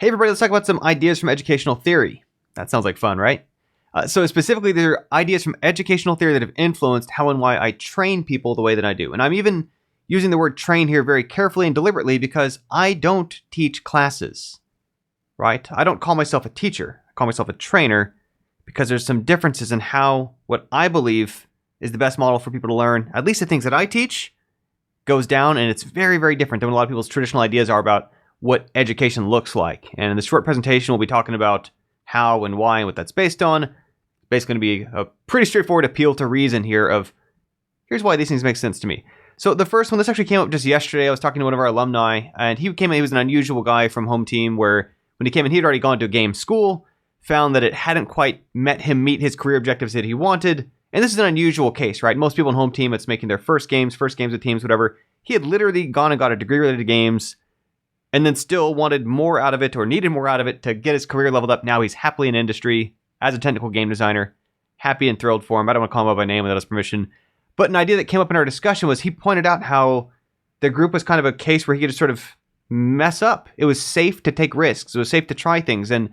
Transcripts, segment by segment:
Hey everybody, let's talk about some ideas from educational theory. That sounds like fun, right? So specifically, there are ideas from educational theory that have influenced how and why I train people the way that I do. And I'm even using the word train here very carefully and deliberately because I don't teach classes, right? I don't call myself a teacher. I call myself a trainer because there's some differences in how what I believe is the best model for people to learn, at least the things that I teach, goes down, and it's very, very different than what a lot of people's traditional ideas are about what education looks like. And in this short presentation, we'll be talking about how and why and what that's based on. It's basically going to be a pretty straightforward appeal to reason here of, here's why these things make sense to me. So the first one, this actually came up just yesterday. I was talking to one of our alumni, and he was an unusual guy from home team where when he came in, he'd already gone to a game school, found that it hadn't quite met his career objectives that he wanted. And this is an unusual case, right? Most people in home team, it's making their first games with teams, whatever. He had literally gone and got a degree related to games, and then still wanted more out of it or needed more out of it to get his career leveled up. Now he's happily in industry as a technical game designer, happy and thrilled for him. I don't want to call him by name without his permission. But an idea that came up in our discussion was he pointed out how the group was kind of a case where he could just sort of mess up. It was safe to take risks. It was safe to try things. And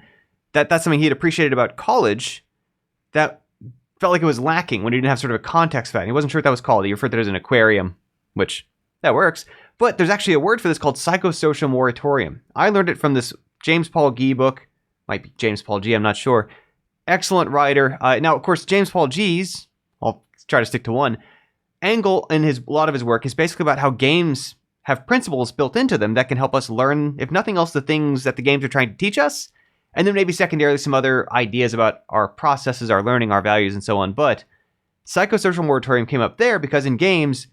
that's something he had appreciated about college that felt like it was lacking when he didn't have sort of a context for that. He wasn't sure what that was called. He referred to it as an aquarium, which that works. But there's actually a word for this called psychosocial moratorium. I learned it from this James Paul Gee book. Might be James Paul Gee, I'm not sure. Excellent writer. Now, of course, James Paul Gee's, I'll try to stick to one, angle in a lot of his work is basically about how games have principles built into them that can help us learn, if nothing else, the things that the games are trying to teach us. And then maybe secondarily some other ideas about our processes, our learning, our values, and so on. But psychosocial moratorium came up there because in games,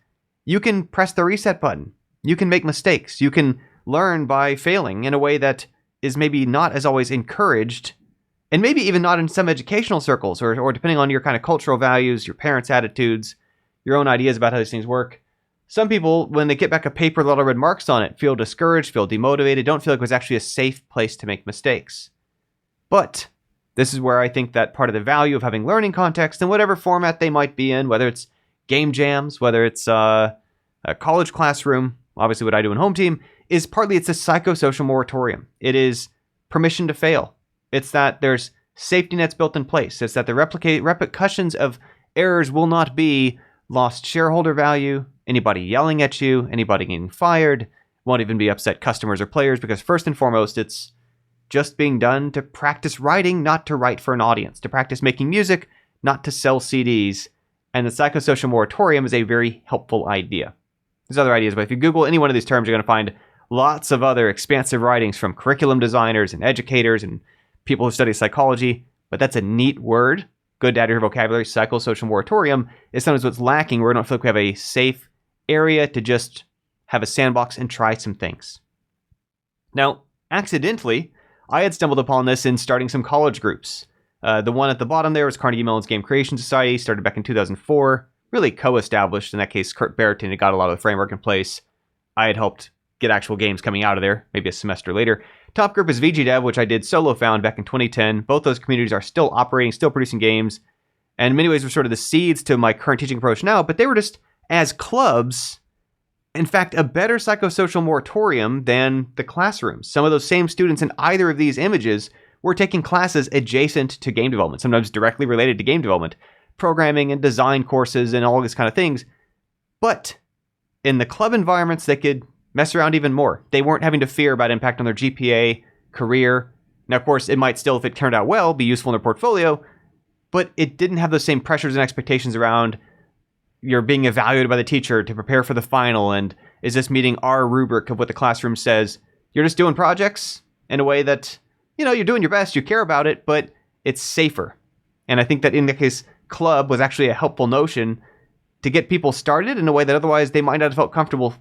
you can press the reset button. You can make mistakes. You can learn by failing in a way that is maybe not as always encouraged, and maybe even not in some educational circles, or depending on your kind of cultural values, your parents' attitudes, your own ideas about how these things work. Some people, when they get back a paper with a lot of red marks on it, feel discouraged, feel demotivated, don't feel like it was actually a safe place to make mistakes. But this is where I think that part of the value of having learning context in whatever format they might be in, whether it's game jams, whether it's a college classroom, obviously what I do in home team, is partly it's a psychosocial moratorium. It is permission to fail. It's that there's safety nets built in place. It's that the repercussions of errors will not be lost shareholder value, anybody yelling at you, anybody getting fired, won't even be upset customers or players, because first and foremost, it's just being done to practice writing, not to write for an audience, to practice making music, not to sell CDs. And the psychosocial moratorium is a very helpful idea. There's other ideas, but if you Google any one of these terms, you're going to find lots of other expansive writings from curriculum designers and educators and people who study psychology. But that's a neat word. Good to add to your vocabulary. Psychosocial moratorium is sometimes what's lacking, where we don't feel like we have a safe area to just have a sandbox and try some things. Now, accidentally, I had stumbled upon this in starting some college groups. The one at the bottom there was Carnegie Mellon's Game Creation Society, started back in 2004. Really co-established. In that case, Kurt Bertrand had got a lot of the framework in place. I had helped get actual games coming out of there, maybe a semester later. Top group is VGDev, which I did solo found back in 2010. Both those communities are still operating, still producing games, and in many ways were sort of the seeds to my current teaching approach now, but they were just, as clubs, in fact, a better psychosocial moratorium than the classrooms. Some of those same students in either of these images were taking classes adjacent to game development, sometimes directly related to game development, programming and design courses and all these kind of things. But in the club environments, they could mess around even more. They weren't having to fear about impact on their GPA, career. Now, of course, it might still, if it turned out well, be useful in their portfolio, but it didn't have those same pressures and expectations around you're being evaluated by the teacher to prepare for the final, and is this meeting our rubric of what the classroom says? You're just doing projects in a way that, you're doing your best, you care about it, but it's safer. And I think that in the case, club was actually a helpful notion to get people started in a way that otherwise they might not have felt comfortable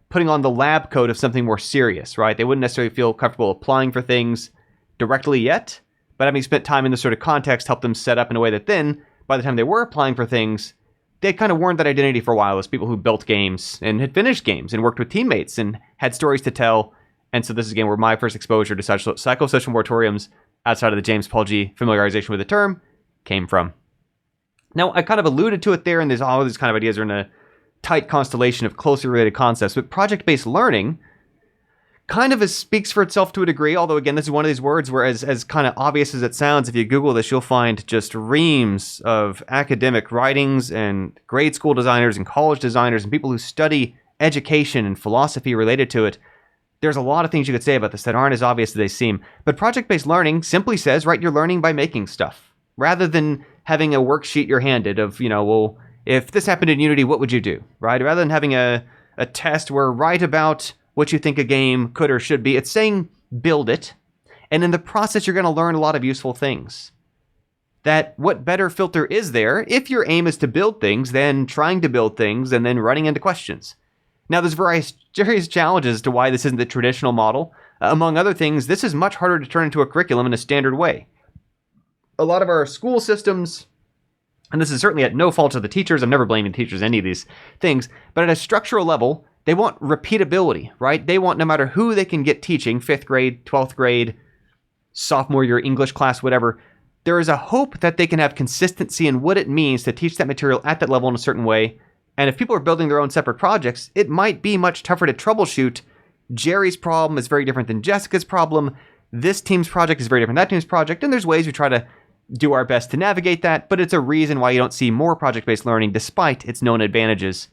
putting on the lab coat of something more serious, right? They wouldn't necessarily feel comfortable applying for things directly yet, but having spent time in this sort of context helped them set up in a way that then, by the time they were applying for things, they kind of worn that identity for a while as people who built games and had finished games and worked with teammates and had stories to tell. And so this is again where my first exposure to psychosocial moratoriums outside of the James Paul Gee familiarization with the term came from. Now, I kind of alluded to it there, and there's all these kind of ideas are in a tight constellation of closely related concepts, but project-based learning kind of speaks for itself to a degree, although again, this is one of these words where as kind of obvious as it sounds, if you Google this, you'll find just reams of academic writings and grade school designers and college designers and people who study education and philosophy related to it. There's a lot of things you could say about this that aren't as obvious as they seem. But project-based learning simply says, right, you're learning by making stuff, rather than having a worksheet you're handed of, well, if this happened in Unity, what would you do, right? Rather than having a test where write about what you think a game could or should be. It's saying build it, and in the process, you're going to learn a lot of useful things. That what better filter is there if your aim is to build things than trying to build things and then running into questions? Now, there's various challenges to why this isn't the traditional model. Among other things, this is much harder to turn into a curriculum in a standard way. A lot of our school systems, and this is certainly at no fault of the teachers, I'm never blaming teachers any of these things, but at a structural level, they want repeatability, right? They want no matter who they can get teaching, 5th grade, 12th grade, sophomore year English class, whatever, there is a hope that they can have consistency in what it means to teach that material at that level in a certain way. And if people are building their own separate projects, it might be much tougher to troubleshoot. Jerry's problem is very different than Jessica's problem. This team's project is very different than that team's project. And there's ways we try to do our best to navigate that, but it's a reason why you don't see more project-based learning despite its known advantages.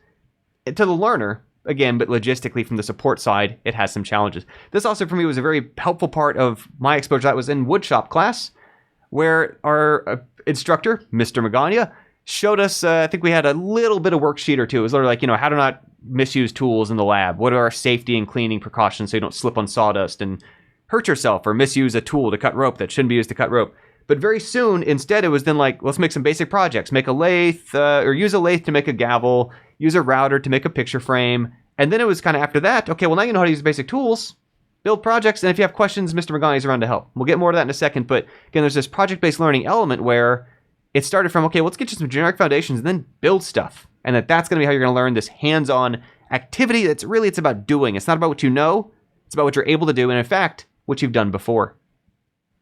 To the learner, again, but logistically from the support side, it has some challenges. This also for me was a very helpful part of my exposure. That was in woodshop class, where our instructor, Mr. Magana, showed us, I think we had a little bit of worksheet or two. It was literally like, how to not misuse tools in the lab. What are our safety and cleaning precautions so you don't slip on sawdust and hurt yourself or misuse a tool to cut rope that shouldn't be used to cut rope. But very soon, instead, it was then like, let's make some basic projects. Make a lathe, or use a lathe to make a gavel, use a router to make a picture frame. And then it was kind of after that, okay, well, now you know how to use basic tools, build projects, and if you have questions, Mr. Magani is around to help. We'll get more to that in a second, but again, there's this project-based learning element where it started from, okay, let's get you some generic foundations and then build stuff. And that's going to be how you're going to learn this hands-on activity it's about doing. It's not about what you know, it's about what you're able to do, and in fact, what you've done before.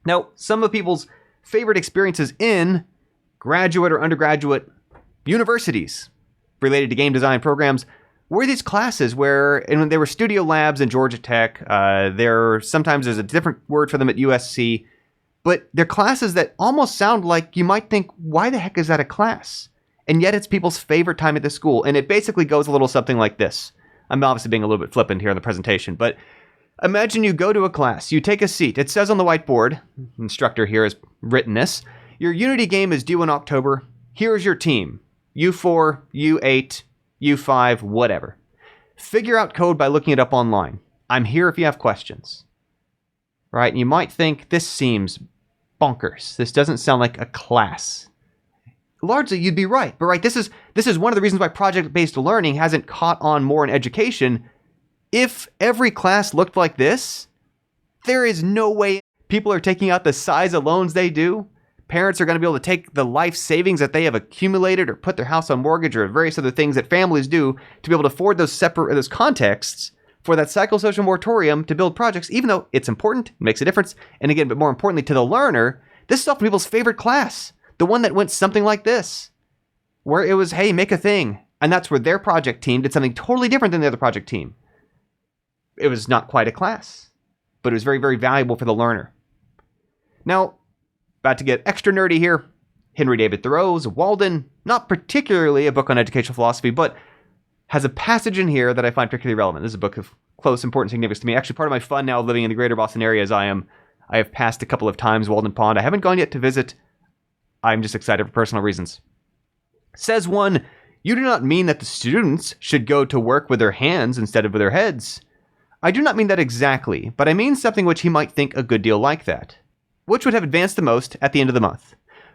Now, some of people's favorite experiences in graduate or undergraduate universities related to game design programs were these classes where, and when there were studio labs in Georgia Tech, sometimes there's a different word for them at USC, but they're classes that almost sound like you might think, why the heck is that a class? And yet it's people's favorite time at the school. And it basically goes a little something like this. I'm obviously being a little bit flippant here in the presentation, but imagine you go to a class, you take a seat. It says on the whiteboard, instructor here has written this, your Unity game is due in October. Here's your team. U4, U8, U5, whatever. Figure out code by looking it up online. I'm here if you have questions. Right? And you might think this seems bonkers. This doesn't sound like a class. Largely, you'd be right. But right, this is one of the reasons why project-based learning hasn't caught on more in education. If every class looked like this, there is no way people are taking out the size of loans they do. Parents are going to be able to take the life savings that they have accumulated or put their house on mortgage or various other things that families do to be able to afford those contexts for that psychosocial moratorium to build projects, even though it's important, it makes a difference. And again, but more importantly to the learner, this is often people's favorite class. The one that went something like this, where it was, hey, make a thing. And that's where their project team did something totally different than the other project team. It was not quite a class, but it was very, very valuable for the learner. Now, about to get extra nerdy here. Henry David Thoreau's Walden, not particularly a book on educational philosophy, but has a passage in here that I find particularly relevant. This is a book of close importance significance to me. Actually, part of my fun now living in the greater Boston area is I have passed a couple of times Walden Pond. I haven't gone yet to visit. I'm just excited for personal reasons. Says one, you do not mean that the students should go to work with their hands instead of with their heads. I do not mean that exactly, but I mean something which he might think a good deal like that. Which would have advanced the most at the end of the month?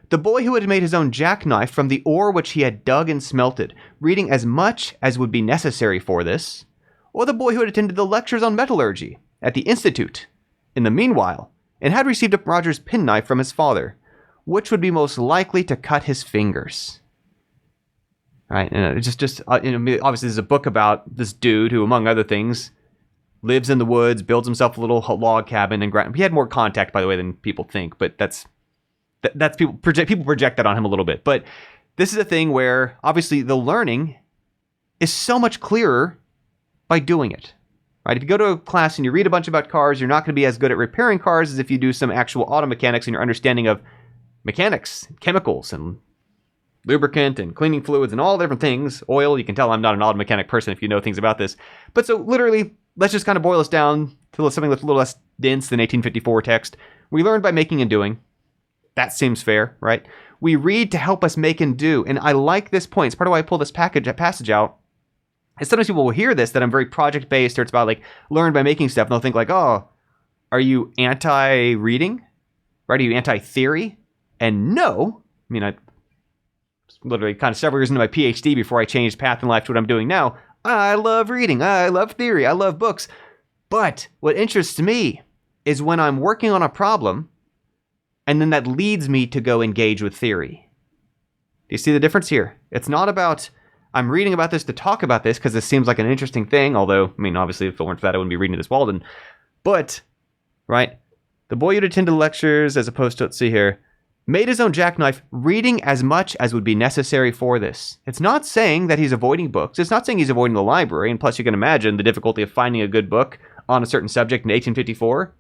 The boy who had made his own jackknife from the ore which he had dug and smelted, reading as much as would be necessary for this, or the boy who had attended the lectures on metallurgy at the Institute in the meanwhile, and had received a Roger's penknife from his father, which would be most likely to cut his fingers? Right, and obviously this is a book about this dude who, among other things, lives in the woods, builds himself a little log cabin, and he had more contact, by the way, than people think. But that's people project that on him a little bit. But this is a thing where obviously the learning is so much clearer by doing it. right? If you go to a class and you read a bunch about cars, you're not going to be as good at repairing cars as if you do some actual auto mechanics and your understanding of mechanics, chemicals, and lubricant and cleaning fluids and all different things. Oil, you can tell I'm not an auto mechanic person if you know things about this. But so literally, let's just kind of boil this down to something that's a little less dense than 1854 text. We learn by making and doing. That seems fair, right? We read to help us make and do. And I like this point. It's part of why I pull this passage out. And sometimes people will hear this, that I'm very project-based, or it's about like learn by making stuff, and they'll think like, oh, are you anti-reading? Right? Are you anti-theory? And no. I mean, I literally kind of several years into my PhD before I changed path in life to what I'm doing now. I love reading. I love theory. I love books. But what interests me is when I'm working on a problem, and then that leads me to go engage with theory. Do you see the difference here? It's not about, I'm reading about this to talk about this because this seems like an interesting thing, although, I mean, obviously, if it weren't for that, I wouldn't be reading this Walden. But, right, the boy who'd attend the lectures, as opposed to, let's see here, made his own jackknife, reading as much as would be necessary for this. It's not saying that he's avoiding books. It's not saying he's avoiding the library. And plus, you can imagine the difficulty of finding a good book on a certain subject in 1854.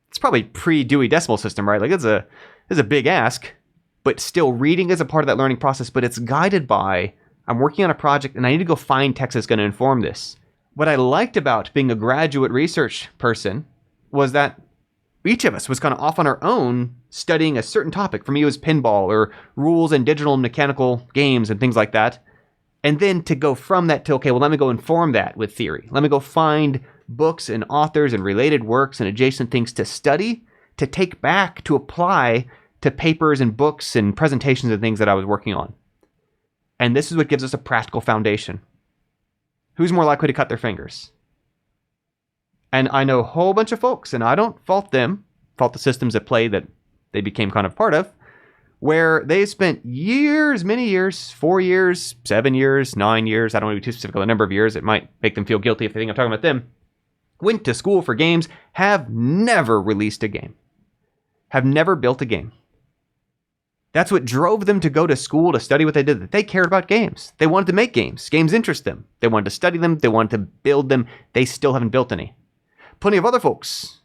It's probably pre-Dewey Decimal System, right? Like, it's a big ask. But still, reading is a part of that learning process. But it's guided by, I'm working on a project, and I need to go find text that's going to inform this. What I liked about being a graduate research person was that each of us was kind of off on our own studying a certain topic. For me, it was pinball or rules and digital and mechanical games and things like that. And then to go from that to, okay, well, let me go inform that with theory. Let me go find books and authors and related works and adjacent things to study, to take back, to apply to papers and books and presentations and things that I was working on. And this is what gives us a practical foundation. Who's more likely to cut their fingers? And I know a whole bunch of folks, and I don't fault them, fault the systems at play that they became kind of part of, where they spent years, many years, 4 years, 7 years, 9 years, I don't want to be too specific on the number of years, it might make them feel guilty if they think I'm talking about them, went to school for games, have never released a game, have never built a game. That's what drove them to go to school to study what they did, that they cared about games. They wanted to make games. Games interest them. They wanted to study them. They wanted to build them. They still haven't built any. Plenty of other folks,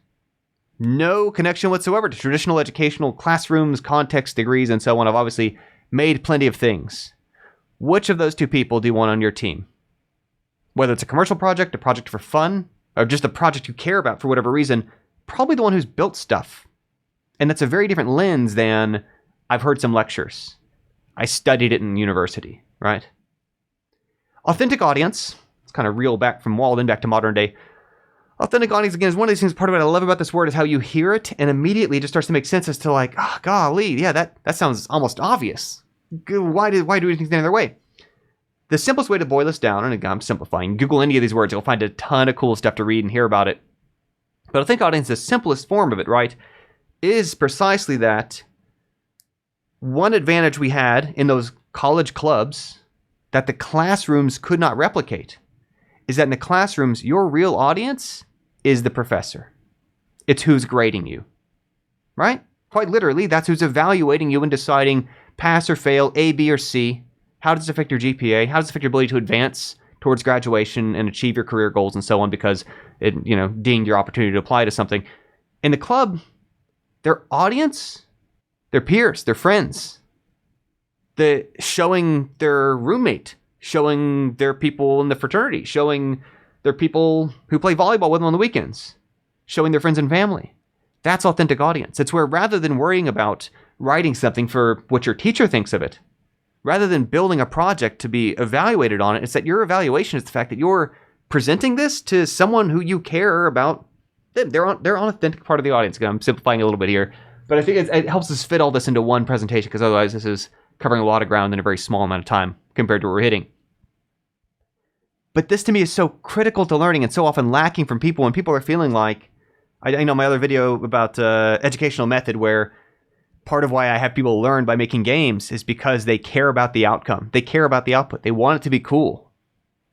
no connection whatsoever to traditional educational classrooms, context, degrees, and so on, have obviously made plenty of things. Which of those two people do you want on your team? Whether it's a commercial project, a project for fun, or just a project you care about for whatever reason, probably the one who's built stuff. And that's a very different lens than, I've heard some lectures. I studied it in university, right? Authentic audience, let's kind of reel back from Walden back to modern day. Authentic audience, again, is one of these things, part of what I love about this word is how you hear it and immediately it just starts to make sense as to like, oh, golly, yeah, that sounds almost obvious. Why do we think the other way? The simplest way to boil this down, and again, I'm simplifying, Google any of these words, you'll find a ton of cool stuff to read and hear about it. But authentic audience, the simplest form of it, right, is precisely that one advantage we had in those college clubs that the classrooms could not replicate is that in the classrooms, your real audience is the professor. It's who's grading you, right? Quite literally, that's who's evaluating you and deciding pass or fail, A, B, or C. How does it affect your GPA? How does it affect your ability to advance towards graduation and achieve your career goals and so on, because it, dinged your opportunity to apply to something. In the club, their audience, their peers, their friends, showing their roommate, showing their people in the fraternity, showing their people who play volleyball with them on the weekends, showing their friends and family. That's authentic audience. It's where rather than worrying about writing something for what your teacher thinks of it, rather than building a project to be evaluated on it, it's that your evaluation is the fact that you're presenting this to someone who you care about them. They're an authentic part of the audience. Again, I'm simplifying a little bit here, but I think it helps us fit all this into one presentation, because otherwise this is covering a lot of ground in a very small amount of time compared to what we're hitting. But this to me is so critical to learning and so often lacking from people when people are feeling like, I know my other video about educational method, where part of why I have people learn by making games is because they care about the outcome. They care about the output. They want it to be cool.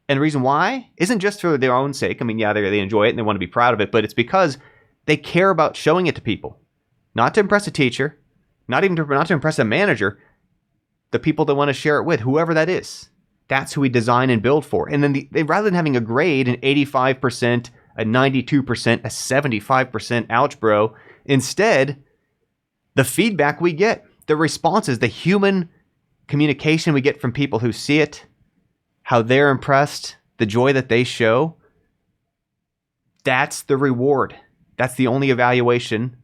And the reason why isn't just for their own sake. I mean, yeah, they enjoy it and they want to be proud of it, but it's because they care about showing it to people. Not to impress a teacher, not to impress a manager, the people that want to share it with, whoever that is. That's who we design and build for. And then rather than having a grade, an 85% a 92%, a 75%. Ouch, bro. Instead, the feedback we get, the responses, the human communication we get from people who see it, how they're impressed, the joy that they show, that's the reward. That's the only evaluation,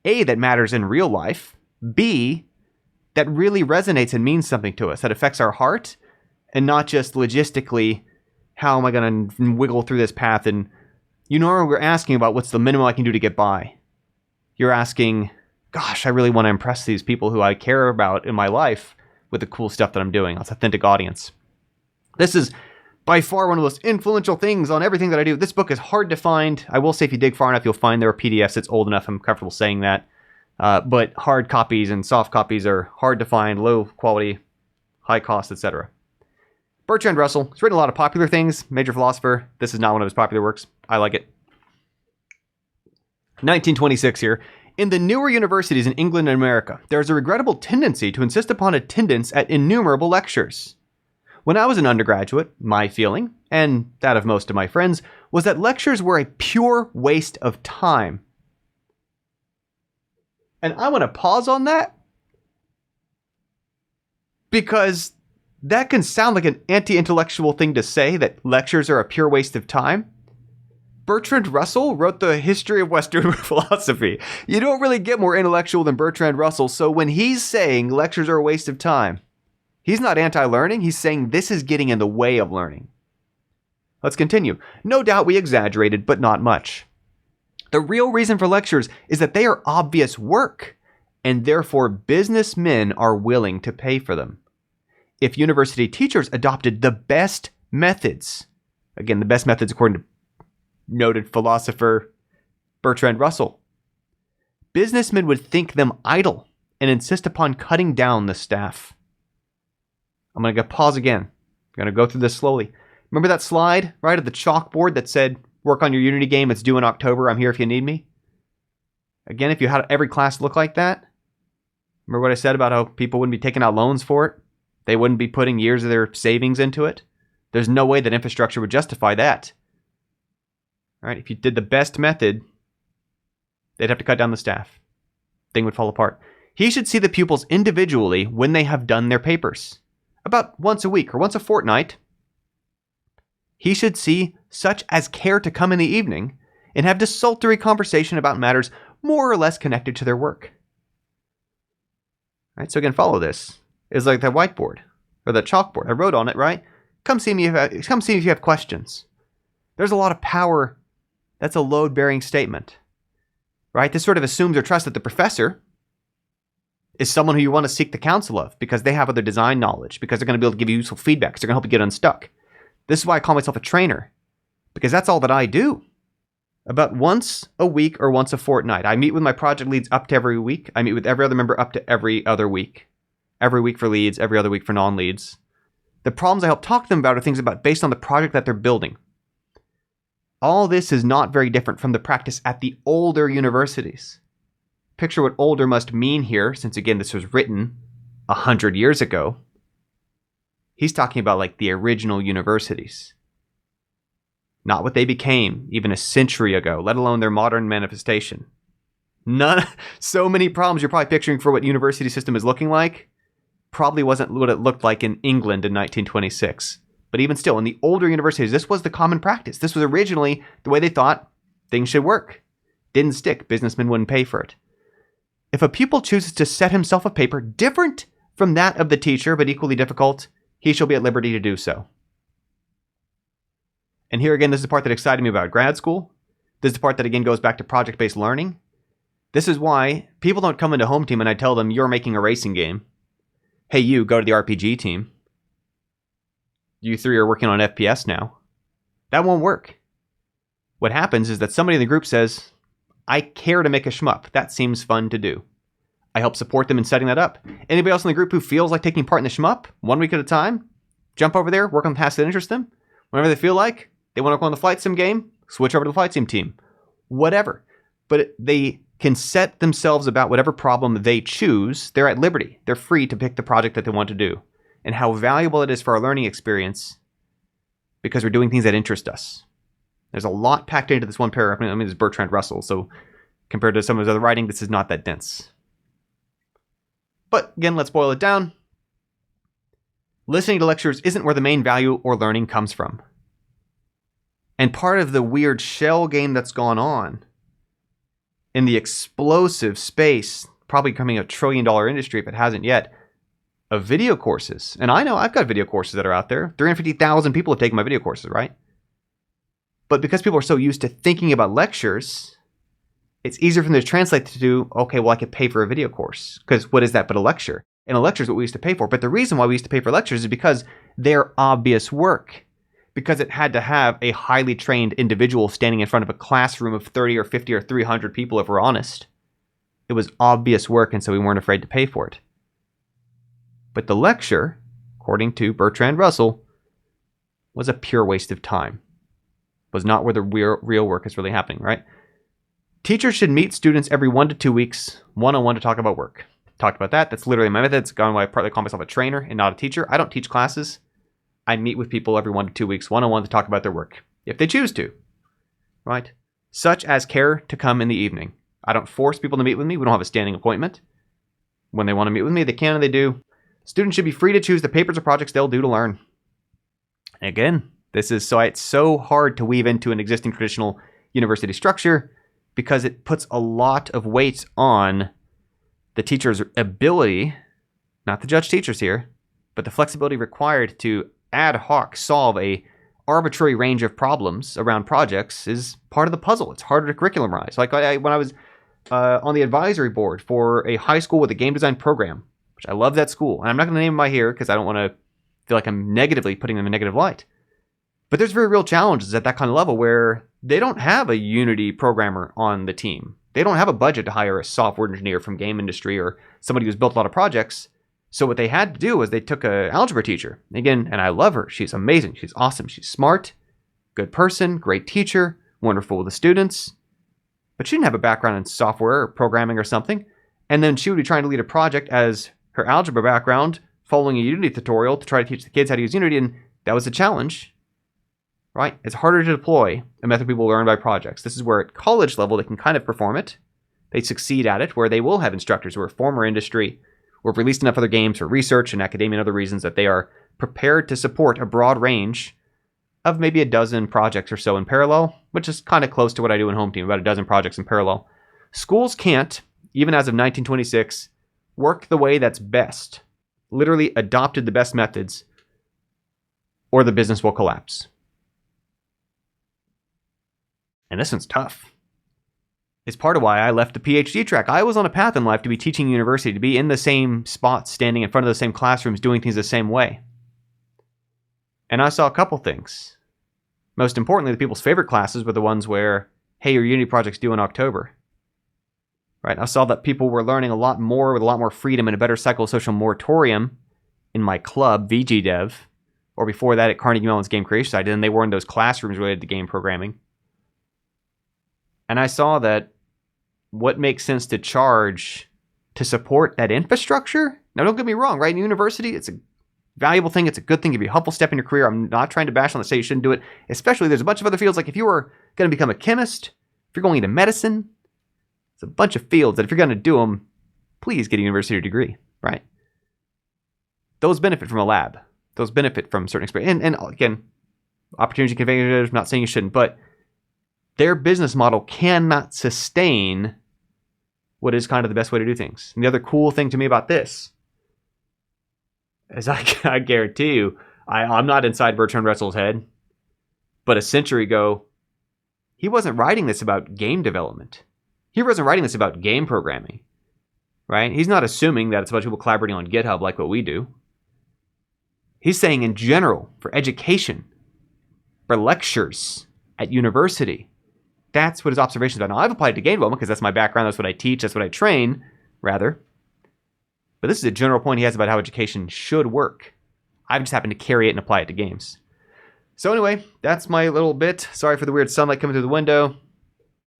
A, that matters in real life, B, that really resonates and means something to us, that affects our heart, and not just logistically, how am I going to wiggle through this path? And we're asking about what's the minimum I can do to get by. You're asking, gosh, I really want to impress these people who I care about in my life with the cool stuff that I'm doing. That's authentic audience. This is by far one of the most influential things on everything that I do. This book is hard to find. I will say if you dig far enough, you'll find there are PDFs. It's old enough. I'm comfortable saying that. But hard copies and soft copies are hard to find, low quality, high cost, etc. Bertrand Russell has written a lot of popular things. Major philosopher. This is not one of his popular works. I like it. 1926 here. In the newer universities in England and America, there is a regrettable tendency to insist upon attendance at innumerable lectures. When I was an undergraduate, my feeling, and that of most of my friends, was that lectures were a pure waste of time. And I want to pause on that because that can sound like an anti-intellectual thing to say, that lectures are a pure waste of time. Bertrand Russell wrote the history of Western philosophy. You don't really get more intellectual than Bertrand Russell, so when he's saying lectures are a waste of time, he's not anti-learning, he's saying this is getting in the way of learning. Let's continue. No doubt we exaggerated, but not much. The real reason for lectures is that they are obvious work, and therefore businessmen are willing to pay for them. If university teachers adopted the best methods, again, the best methods according to noted philosopher Bertrand Russell, businessmen would think them idle and insist upon cutting down the staff. I'm going to pause again. I'm going to go through this slowly. Remember that slide right at the chalkboard that said, work on your Unity game, it's due in October, I'm here if you need me? Again, if you had every class look like that, remember what I said about how people wouldn't be taking out loans for it? They wouldn't be putting years of their savings into it? There's no way that infrastructure would justify that. All right, if you did the best method, they'd have to cut down the staff. Thing would fall apart. He should see the pupils individually when they have done their papers. About once a week or once a fortnight. He should see such as care to come in the evening and have desultory conversation about matters more or less connected to their work. All right, so again, follow this. It's like the whiteboard or the chalkboard. I wrote on it, right? Come see me if you have questions. There's a lot of power. That's a load-bearing statement, right? This sort of assumes or trusts that the professor is someone who you want to seek the counsel of because they have other design knowledge, because they're going to be able to give you useful feedback, because they're going to help you get unstuck. This is why I call myself a trainer, because that's all that I do. About once a week or once a fortnight, I meet with my project leads up to every week. I meet with every other member up to every other week. Every week for leads, every other week for non-leads. The problems I help talk to them about are things based on the project that they're building. All this is not very different from the practice at the older universities. Picture what older must mean here, since again this was written 100 years ago. He's talking about like the original universities. Not what they became even a century ago, let alone their modern manifestation. So many problems you're probably picturing for what university system is looking like probably wasn't what it looked like in England in 1926. But even still, in the older universities, this was the common practice. This was originally the way they thought things should work. Didn't stick. Businessmen wouldn't pay for it. If a pupil chooses to set himself a paper different from that of the teacher, but equally difficult, he shall be at liberty to do so. And here again, this is the part that excited me about grad school. This is the part that again goes back to project-based learning. This is why people don't come into home team and I tell them, you're making a racing game. Hey, you, go to the RPG team. You three are working on FPS now. That won't work. What happens is that somebody in the group says, I care to make a shmup. That seems fun to do. I help support them in setting that up. Anybody else in the group who feels like taking part in the shmup, 1 week at a time, jump over there, work on the tasks that interest them. Whenever they feel like they want to go on the flight sim game, switch over to the flight sim team. Whatever. But they can set themselves about whatever problem they choose. They're at liberty. They're free to pick the project that they want to do. And how valuable it is for our learning experience because we're doing things that interest us. There's a lot packed into this one paragraph. I mean, this is Bertrand Russell, so compared to some of his other writing, this is not that dense. But again, let's boil it down. Listening to lectures isn't where the main value or learning comes from. And part of the weird shell game that's gone on in the explosive space, probably becoming $1 trillion industry if it hasn't yet, of video courses. And I know I've got video courses that are out there. 350,000 people have taken my video courses, right? But because people are so used to thinking about lectures, it's easier for them to translate to, okay, well, I could pay for a video course. Because what is that but a lecture? And a lecture is what we used to pay for. But the reason why we used to pay for lectures is because they're obvious work. Because it had to have a highly trained individual standing in front of a classroom of 30 or 50 or 300 people, if we're honest. It was obvious work, and so we weren't afraid to pay for it. But the lecture, according to Bertrand Russell, was a pure waste of time. Was not where the real work is really happening, right? Teachers should meet students every 1 to 2 weeks, one-on-one to talk about work. Talked about that. That's literally my method. It's gone why I partly call myself a trainer and not a teacher. I don't teach classes. I meet with people every 1 to 2 weeks, one-on-one to talk about their work, if they choose to, right? Such as care to come in the evening. I don't force people to meet with me. We don't have a standing appointment. When they want to meet with me, they can and they do. Students should be free to choose the papers or projects they'll do to learn. Again, this is so it's so hard to weave into an existing traditional university structure because it puts a lot of weight on the teacher's ability, not to judge teachers here, but the flexibility required to ad hoc solve a arbitrary range of problems around projects is part of the puzzle. It's harder to curriculumarize. Like when I was on the advisory board for a high school with a game design program, which I love that school. And I'm not going to name them here because I don't want to feel like I'm negatively putting them in a negative light. But there's very real challenges at that kind of level where they don't have a Unity programmer on the team. They don't have a budget to hire a software engineer from game industry or somebody who's built a lot of projects. So what they had to do was they took an algebra teacher. Again, and I love her. She's amazing. She's awesome. She's smart, good person, great teacher, wonderful with the students. But she didn't have a background in software or programming or something. And then she would be trying to lead a project as her algebra background, following a Unity tutorial to try to teach the kids how to use Unity. And that was a challenge, right? It's harder to deploy a method people learn by projects. This is where at college level, they can kind of perform it. They succeed at it, where they will have instructors who are former industry or have released enough other games for research and academia and other reasons that they are prepared to support a broad range of maybe a dozen projects or so in parallel, which is kind of close to what I do in Home Team, about a dozen projects in parallel. Schools can't, even as of 1926, work the way that's best, literally adopted the best methods, or the business will collapse. And this one's tough. It's part of why I left the PhD track. I was on a path in life to be teaching university, to be in the same spots, standing in front of the same classrooms, doing things the same way. And I saw a couple things. Most importantly, the people's favorite classes were the ones where, hey, your Unity project's due in October. Right? I saw that people were learning a lot more with a lot more freedom and a better psychosocial moratorium in my club, VG Dev, or before that at Carnegie Mellon's Game Creation Site, and they were in those classrooms related to game programming. And I saw that what makes sense to charge to support that infrastructure? Now, don't get me wrong, right? In university, it's a valuable thing. It's a good thing. It'd be a helpful step in your career. I'm not trying to bash on the say you shouldn't do it. Especially, there's a bunch of other fields. Like if you were going to become a chemist, if you're going into medicine, it's a bunch of fields that if you're going to do them, please get a university degree, right? Those benefit from a lab. Those benefit from certain experience. And again, opportunity conveyors, not saying you shouldn't, but their business model cannot sustain what is kind of the best way to do things. And the other cool thing to me about this is I guarantee you, I'm not inside Bertrand Russell's head, but a century ago, he wasn't writing this about game development. He wasn't writing this about game programming, right? He's not assuming that it's a bunch of people collaborating on GitHub like what we do. He's saying in general, for education, for lectures at university, that's what his observations are. Now, I've applied to game development because that's my background. That's what I teach. That's what I train, rather. But this is a general point he has about how education should work. I've just happened to carry it and apply it to games. So anyway, that's my little bit. Sorry for the weird sunlight coming through the window. I'm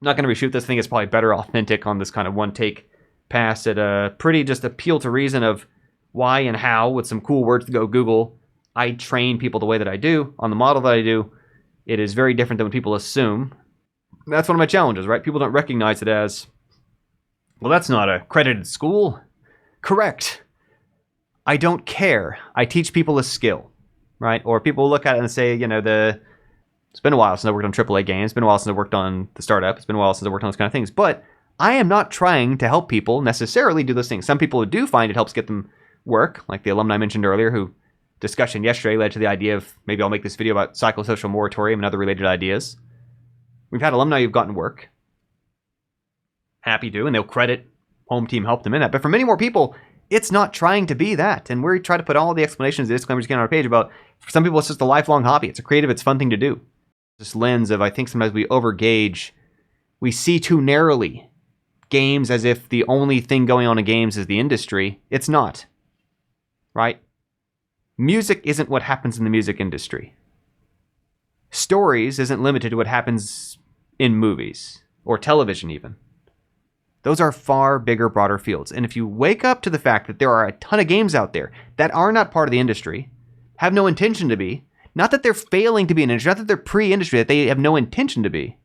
not going to reshoot this thing. It's probably better authentic on this kind of one-take pass at a pretty just appeal to reason of why and how with some cool words to go Google. I train people the way that I do on the model that I do. It is very different than what people assume. That's one of my challenges, right? People don't recognize it as, well, that's not a accredited school. Correct. I don't care. I teach people a skill, right? Or people look at it and say, it's been a while since I worked on AAA games. It's been a while since I worked on the startup. It's been a while since I worked on those kind of things. But I am not trying to help people necessarily do those things. Some people do find it helps get them work, like the alumni I mentioned earlier, who discussion yesterday led to the idea of maybe I'll make this video about psychosocial moratorium and other related ideas. We've had alumni who've gotten work. Happy to, and they'll credit home team helped them in that. But for many more people, it's not trying to be that. And we try to put all the explanations, the disclaimers again on our page about, for some people, it's just a lifelong hobby. It's a creative, it's a fun thing to do. This lens of, I think sometimes we overgauge, we see too narrowly games as if the only thing going on in games is the industry. It's not, right? Music isn't what happens in the music industry. Stories isn't limited to what happens in movies or television even. Those are far bigger, broader fields. And if you wake up to the fact that there are a ton of games out there that are not part of the industry, have no intention to be, not that they're failing to be an industry, not that they're pre-industry, that they have no intention to be,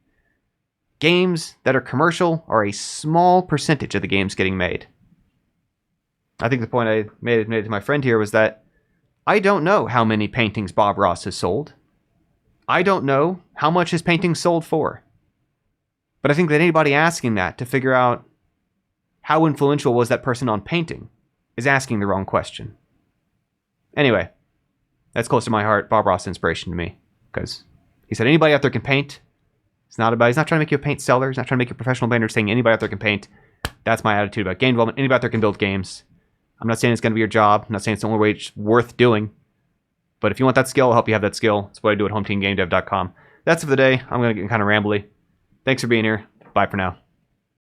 games that are commercial are a small percentage of the games getting made. I think the point I made to my friend here was that I don't know how many paintings Bob Ross has sold. I don't know how much his paintings sold for. But I think that anybody asking that to figure out how influential was that person on painting is asking the wrong question. Anyway, that's close to my heart. Bob Ross inspiration to me, because he said anybody out there can paint. He's not trying to make you a paint seller. He's not trying to make you a professional painter. He's saying anybody out there can paint. That's my attitude about game development. Anybody out there can build games. I'm not saying it's going to be your job. I'm not saying it's the only way it's worth doing. But if you want that skill, I'll help you have that skill. That's what I do at hometeamgamedev.com. That's it for the day. I'm going to get kind of rambly. Thanks for being here. Bye for now.